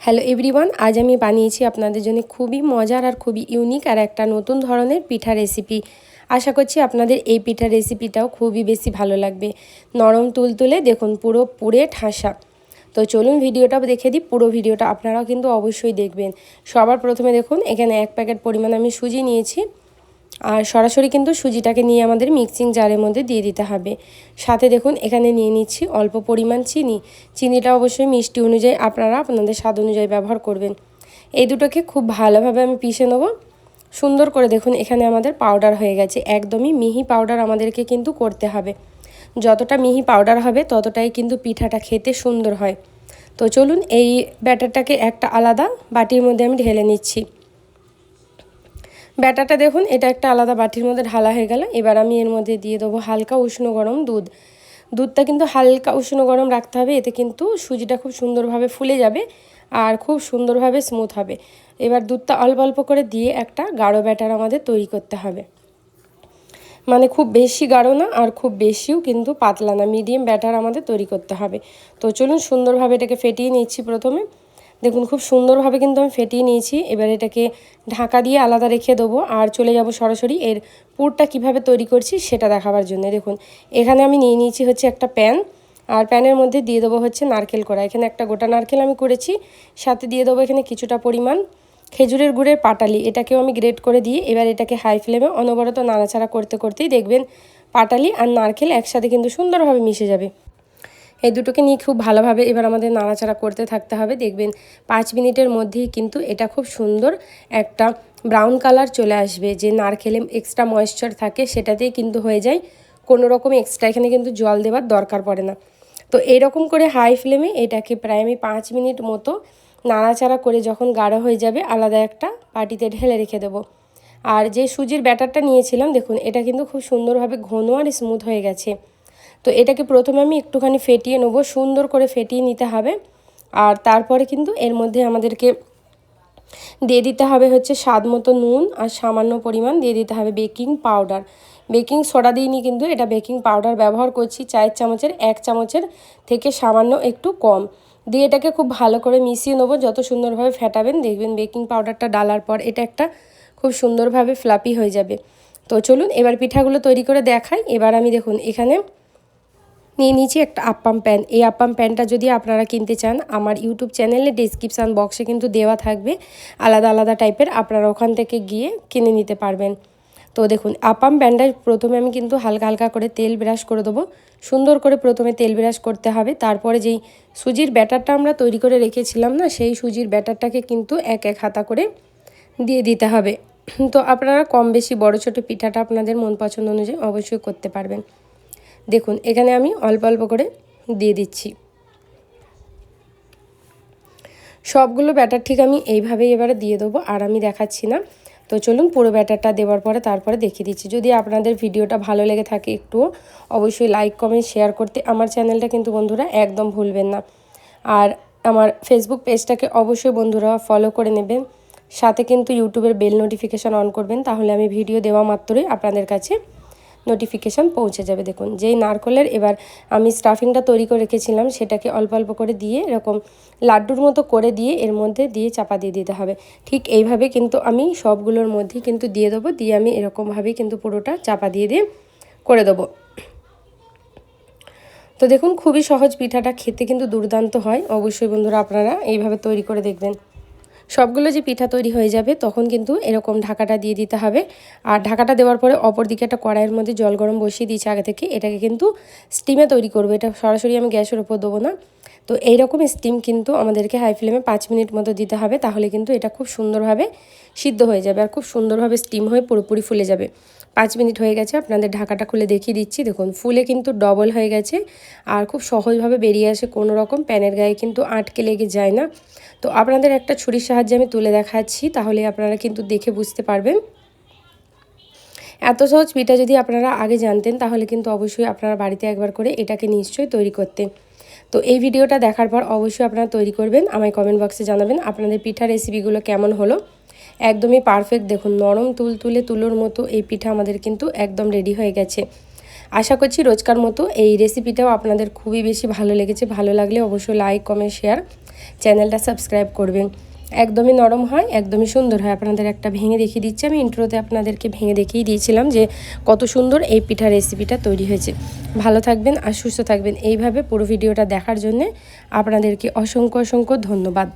Hello everyone, আজ আমি বানিয়েছি আপনাদের জন্য খুবই মজার আর খুবই ইউনিক আর একটা নতুন ধরনের পিঠা রেসিপি। আশা করছি আপনাদের এই পিঠা রেসিপিটাও খুবই বেশি ভালো লাগবে। নরম তুলতুলে, দেখুন পুরো পুড়ে ঠাসা। তো চলুন ভিডিওটা দেখে দিই। পুরো ভিডিওটা আপনারাও কিন্তু অবশ্যই দেখবেন। সবার প্রথমে দেখুন এখানে 1 প্যাকেট পরিমাণ আমি সুজি নিয়েছি। আর সরাসরি কিন্তু সুজিটাকে নিয়ে আমাদের মিক্সিং জারের মধ্যে দিয়ে দিতে হবে। সাথে দেখুন এখানে নিয়ে নিচ্ছি অল্প পরিমাণ চিনি। চিনিটা অবশ্যই মিষ্টি অনুযায়ী আপনারা আপনাদের স্বাদ অনুযায়ী ব্যবহার করবেন। এই দুটোকে খুব ভালোভাবে আমি পিষে নেব। সুন্দর করে দেখুন এখানে আমাদের পাউডার হয়ে গেছে। একদমই মিহি পাউডার আমাদেরকে কিন্তু করতে হবে। যতটা মিহি পাউডার হবে ততটাই কিন্তু পিঠাটা খেতে সুন্দর হয়। তো চলুন এই ব্যাটারটাকে একটা আলাদা বাটির মধ্যে আমি ঢেলে নিচ্ছি। ব্যাটারটা দেখুন এটা একটা আলাদা বাটির মধ্যে ঢালা হয়ে গেল। এবার আমি এর মধ্যে দিয়ে দেবো হালকা উষ্ণ গরম দুধ। দুধটা কিন্তু হালকা উষ্ণ গরম রাখতে হবে, এতে কিন্তু সুজিটা খুব সুন্দরভাবে ফুলে যাবে আর খুব সুন্দরভাবে স্মুথ হবে। এবার দুধটা অল্প অল্প করে দিয়ে একটা গাঢ় ব্যাটার আমাদের তৈরি করতে হবে। মানে খুব বেশি গাঢ় না আর খুব বেশিও কিন্তু পাতলা না, মিডিয়াম ব্যাটার আমাদের তৈরি করতে হবে। তো চলুন সুন্দরভাবে এটাকে ফেটিয়ে নিচ্ছি। প্রথমে দেখুন খুব সুন্দরভাবে কিন্তু আমি ফেটিয়ে নিয়েছি। এবার এটাকে ঢাকা দিয়ে আলাদা রেখে দেবো আর চলে যাব সরাসরি এর পুরটা কিভাবে তৈরি করছি সেটা দেখাবার জন্য। দেখুন এখানে আমি নিয়ে নিয়েছি হচ্ছে একটা প্যান, আর প্যানের মধ্যে দিয়ে দেবো হচ্ছে নারকেল কোড়া। এখানে একটা গোটা নারকেল আমি করেছি। সাথে দিয়ে দেবো এখানে কিছুটা পরিমাণ খেজুরের গুড়ের পাটালি, এটাকেও আমি গ্রেট করে দিয়ে এবার এটাকে হাই ফ্লেমে অনবরত নাড়াচাড়া করতে করতেই দেখবেন পাটালি আর নারকেল একসাথে কিন্তু সুন্দরভাবে মিশে যাবে। এই দুটোকে নিয়ে খুব ভালোভাবে এবার আমাদের নাড়াচাড়া করতে থাকতে হবে। দেখবেন 5 মিনিটের মধ্যেই কিন্তু এটা খুব সুন্দর একটা ব্রাউন কালার চলে আসবে। যে নারকেলে এক্সট্রা ময়েশ্চার থাকে সেটাতেই কিন্তু হয়ে যায়, কোনো রকম এক্সট্রা এখানে কিন্তু জল দেওয়ার দরকার পড়ে না। তো এরকম করে হাই ফ্লেমে এটাকে প্রায় আমি 5 মিনিট মতো নাড়াচাড়া করে যখন গাঢ় হয়ে যাবে আলাদা একটা বাটিতে ঢেলে রেখে দেবো। আর যে সুজির ব্যাটারটা নিয়েছিলাম দেখুন এটা কিন্তু খুব সুন্দরভাবে ঘন আর স্মুথ হয়ে গেছে। তো এটাকে প্রথমে আমি একটুখানি ফেটিয়ে নেবো, সুন্দর করে ফেটিয়ে নিতে হবে। আর তারপরে কিন্তু এর মধ্যে আমাদেরকে দিয়ে দিতে হবে হচ্ছে স্বাদ মতো নুন, আর সামান্য পরিমাণ দিয়ে দিতে হবে বেকিং পাউডার। বেকিং সোডা দিইনি কিন্তু এটা বেকিং পাউডার ব্যবহার করছি। 4 চামচের 1 চামচের থেকে সামান্য একটু কম দিয়ে এটাকে খুব ভালো করে মিশিয়ে নেবো। যত সুন্দরভাবে ফেটাবেন দেখবেন বেকিং পাউডারটা ডালার পর এটা একটা খুব সুন্দরভাবে ফ্লাপি হয়ে যাবে। তো চলুন এবার পিঠাগুলো তৈরি করে দেখাই। এবার আমি দেখুন এখানে নিয়ে নিয়েছি একটা আপ্পাম প্যান। এই আপ্পাম প্যানটা যদি আপনারা কিনতে চান আমার ইউটিউব চ্যানেলে ডেসক্রিপশান বক্সে কিন্তু দেওয়া থাকবে আলাদা আলাদা টাইপের, আপনারা ওখান থেকে গিয়ে কিনে নিতে পারবেন। তো দেখুন আপ্পাম প্যানটায় প্রথমে আমি কিন্তু হালকা হালকা করে তেল ব্রাশ করে দেবো। সুন্দর করে প্রথমে তেল ব্রাশ করতে হবে। তারপরে যেই সুজির ব্যাটারটা আমরা তৈরি করে রেখেছিলাম না, সেই সুজির ব্যাটারটাকে কিন্তু এক এক হাতা করে দিয়ে দিতে হবে। তো আপনারা কম বেশি বড় ছোটো পিঠাটা আপনাদের মন পছন্দ অনুযায়ী অবশ্যই করতে পারবেন। দেখুন এখানে আমি অল্প অল্প করে দিয়ে দিচ্ছি সবগুলো ব্যাটার। ঠিক আমি এইভাবেই এবারে দিয়ে দেবো আর আমি দেখাচ্ছি না। তো চলুন পুরো ব্যাটারটা দেওয়ার পরে তারপরে দেখিয়ে দিচ্ছি। যদি আপনাদের ভিডিওটা ভালো লেগে থাকে একটুও অবশ্যই লাইক কমেন্ট শেয়ার করতে আমার চ্যানেলটা কিন্তু বন্ধুরা একদম ভুলবেন না। আর আমার ফেসবুক পেজটাকে অবশ্যই বন্ধুরা ফলো করে নেবেন। সাথে কিন্তু ইউটিউবের বেল নোটিফিকেশান অন করবেন, তাহলে আমি ভিডিও দেওয়া মাত্রই আপনাদের কাছে নোটিফিকেশান পৌঁছে যাবে। দেখুন যেই নারকেলের এবার আমি স্টাফিংটা তৈরি করে রেখেছিলাম সেটাকে অল্প অল্প করে দিয়ে এরকম লাড্ডুর মতো করে দিয়ে এর মধ্যে দিয়ে চাপা দিয়ে দিতে হবে। ঠিক এইভাবে কিন্তু আমি সবগুলোর মধ্যেই কিন্তু দিয়ে দেবো, দিয়ে আমি এরকমভাবেই কিন্তু পুরোটা চাপা দিয়ে দিয়ে করে দেবো। তো দেখুন খুবই সহজ, পিঠাটা খেতে কিন্তু দুর্দান্ত হয়। অবশ্যই বন্ধুরা আপনারা এইভাবে তৈরি করে দেখবেন। সবগুলো যে পিঠা তৈরি হয়ে যাবে তখন কিন্তু এরকম ঢাকাটা দিয়ে দিতে হবে। আর ঢাকাটা দেওয়ার পরে অপর দিকে একটা কড়াইয়ের মধ্যে জল গরম বসিয়ে দিয়েছি আগে থেকে। এটাকে কিন্তু স্টিমে তৈরি করবো, এটা সরাসরি আমি গ্যাসের ওপর দেবো না। তো এইরকম স্টিম কিন্তু আমাদেরকে হাই ফ্লেমে 5 মিনিট মতো দিতে হবে, তাহলে কিন্তু এটা খুব সুন্দরভাবে সিদ্ধ হয়ে যাবে আর খুব সুন্দরভাবে স্টিম হয়ে পুরোপুরি ফুলে যাবে। 5 মিনিট হয়ে গেছে, আপনাদের ঢাকাটা খুলে দেখিয়ে দিচ্ছি। দেখুন ফুলে কিন্তু ডবল হয়ে গেছে আর খুব সহজভাবে বেরিয়ে আসে, কোনো রকম প্যানের গায়ে কিন্তু আটকে লেগে যায় না। তো আপনাদের একটা ছুরির সাহায্যে আমি তুলে দেখাচ্ছি, তাহলে আপনারা কিন্তু দেখে বুঝতে পারবেন। এত সহজ পিঠা যদি আপনারা আগে জানতেন তাহলে কিন্তু অবশ্যই আপনারা বাড়িতে একবার করে এটাকে নিশ্চয়ই তৈরি করতেন। তো এই ভিডিওটা দেখার পর অবশ্যই আপনারা তৈরি করবেন, আমায় কমেন্ট বক্সে জানাবেন আপনাদের পিঠা রেসিপিগুলো কেমন হলো। একদমই পারফেক্ট, দেখুন নরম তুলতুলে তুলোর মতো এই পিঠা আমাদের কিন্তু একদম রেডি হয়ে গেছে। আশা করছি রোজকার মতো এই রেসিপিটাও আপনাদের খুবই বেশি ভালো লেগেছে। ভালো লাগলে অবশ্যই লাইক কমেন্ট শেয়ার চ্যানেলটা সাবস্ক্রাইব করবেন। একদমই নরম হয়, একদমই সুন্দর হয়। আপনাদের একটা ভেঙে দেখিয়ে দিচ্ছি, আমি ইন্ট্রোতে আপনাদেরকে ভেঙে দেখিয়ে দিয়েছিলাম যে কত সুন্দর এই পিঠা রেসিপিটা তৈরি হয়েছে। ভালো থাকবেন আর সুস্থ থাকবেন। এইভাবে পুরো ভিডিওটা দেখার জন্যে আপনাদেরকে অসংখ্য অসংখ্য ধন্যবাদ।